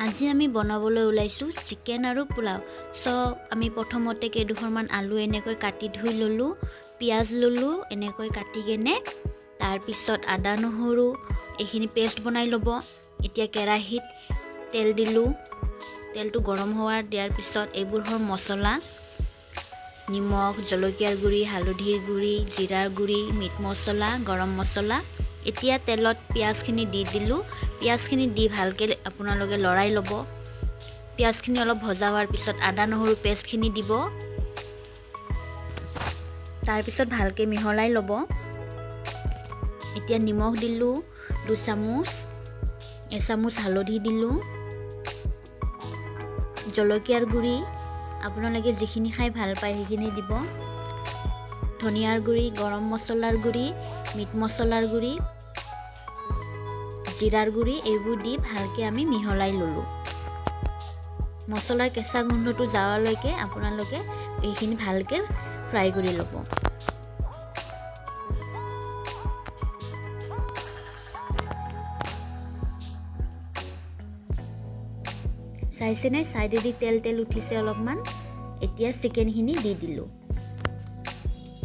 আজি আমি বনাবলৈ ওলাইছো চিকেন আৰু পোলাও। সো আমি প্ৰথমতে কেইডোখৰমান আলু এনেকৈ কাটি ধুই ললো, পিয়াজ ললো এনেকৈ কাটি কেনে, তাৰ পিছত আদা নহৰু এইখিনি পেষ্ট বনাই ল'ব। এতিয়া কেৰাহীত তেল দিলো, তেলটো গৰম হোৱাৰ দিয়াৰ পিছত এইবোৰ হ'ল মছলা, নিমখ, জলকীয়াৰ গুড়ি, হালধিৰ গুড়ি, জিৰাৰ গুড়ি, মিট মছলা, গৰম মছলা। এতিয়া তেলত পিয়াজখিনি দি দিলোঁ। পিয়াজখিনি দি ভালকৈ আপোনালোকে লৰাই ল'ব। পিয়াজখিনি অলপ ভজা হোৱাৰ পিছত আদা নহৰু পেষ্টখিনি দিব। তাৰপিছত ভালকৈ মিহলাই ল'ব। এতিয়া নিমখ দিলোঁ 2 চামুচ, এচামুচ হালধি দিলোঁ, জলকীয়াৰ গুড়ি আপোনালোকে যিখিনি খাই ভাল পায় সেইখিনি দিব, ধনিয়াৰ গুড়ি, গৰম মছলাৰ গুড়ি, মিট মছলাৰ গুড়ি, জিৰাৰ গুড়ি এইবোৰ দি ভালকৈ আমি মিহলাই ল'লোঁ। মছলাৰ কেঁচা গোন্ধটো যোৱালৈকে আপোনালোকে এইখিনি ভালকৈ ফ্ৰাই কৰি ল'ব। চাইছেনে চাইডেদি তেল উঠিছে অলপমান। এতিয়া চিকেনখিনি দি দিলোঁ।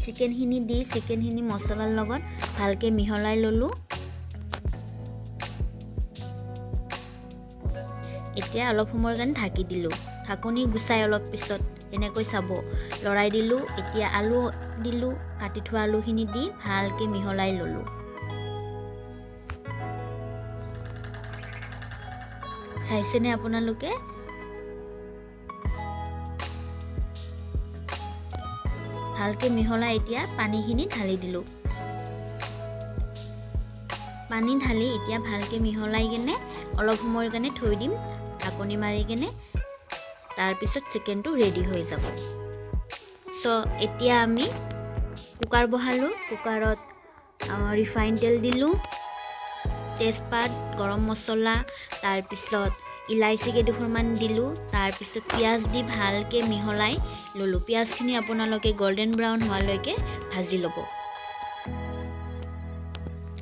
চিকেনখিনি মছলাৰ লগত ভালকৈ মিহলাই ল'লোঁ। এতিয়া অলপ সময়ৰ কাৰণে ঢাকি দিলোঁ। ঢাকনি গুচাই অলপ পিছত এনেকৈ চাব, লৰাই দিলোঁ। এতিয়া আলু দিলোঁ, কাটি থোৱা আলুখিনি দি ভালকৈ মিহলাই ল'লোঁ। চাইছেনে আপোনালোকে? ভালকৈ মিহলাই এতিয়া পানীখিনি ঢালি দিলোঁ। পানী ঢালি এতিয়া ভালকৈ মিহলাই কেনে অলপ সময়ৰ কাৰণে থৈ দিম ঢাকনি মাৰি কেনে। তাৰপিছত চিকেনটো ৰেডি হৈ যাব। সো এতিয়া আমি কুকাৰ বহালোঁ। কুকাৰত ৰিফাইন তেল দিলোঁ, তেজপাত, গৰম মছলা, তাৰপিছত ইলাইচি কেইডোখৰমান দিলোঁ। তাৰপিছত পিঁয়াজ দি ভালকৈ মিহলাই ল'লোঁ। পিঁয়াজখিনি আপোনালোকে গল্ডেন ব্ৰাউন হোৱালৈকে ভাজি ল'ব।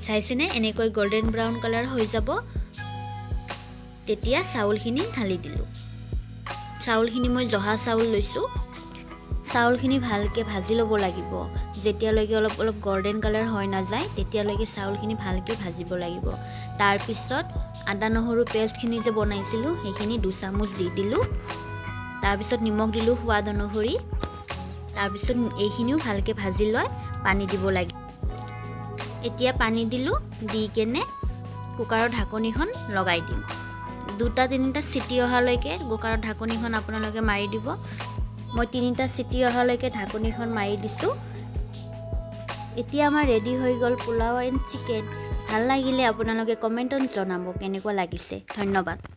চাইছেনে এনেকৈ গল্ডেন ব্ৰাউন কালাৰ হৈ যাব। তেতিয়া চাউলখিনি ঢালি দিলোঁ। চাউলখিনি মই জহা চাউল লৈছোঁ। চাউলখিনি ভালকৈ ভাজি ল'ব লাগিব। যেতিয়ালৈকে অলপ গল্ডেন কালাৰ হৈ নাযায় তেতিয়ালৈকে চাউলখিনি ভালকৈ ভাজিব লাগিব। তাৰপিছত আদা নহৰু পেষ্টখিনি যে বনাইছিলোঁ সেইখিনি 2 চামুচ দি দিলোঁ। তাৰপিছত নিমখ দিলোঁ সোৱাদ অনুসৰি। তাৰপিছত এইখিনিও ভালকৈ ভাজি লৈ পানী দিব লাগিব। এতিয়া পানী দিলোঁ, দি কেনে কুকাৰৰ ঢাকনিখন লগাই দিম। 2-3টা চিটি অহালৈকে কুকাৰৰ ঢাকনিখন আপোনালোকে মাৰি দিব। মই 3টা চিটি অহালৈকে ঢাকনিখন মাৰি দিছোঁ। এতিয়া আমাৰ ৰেডি হৈ গ'ল পোলাও এণ্ড চিকেন। ভাল লাগিলে আপোনালোকে কমেণ্টত জনাব কেনেকুৱা লাগিছে। ধন্যবাদ।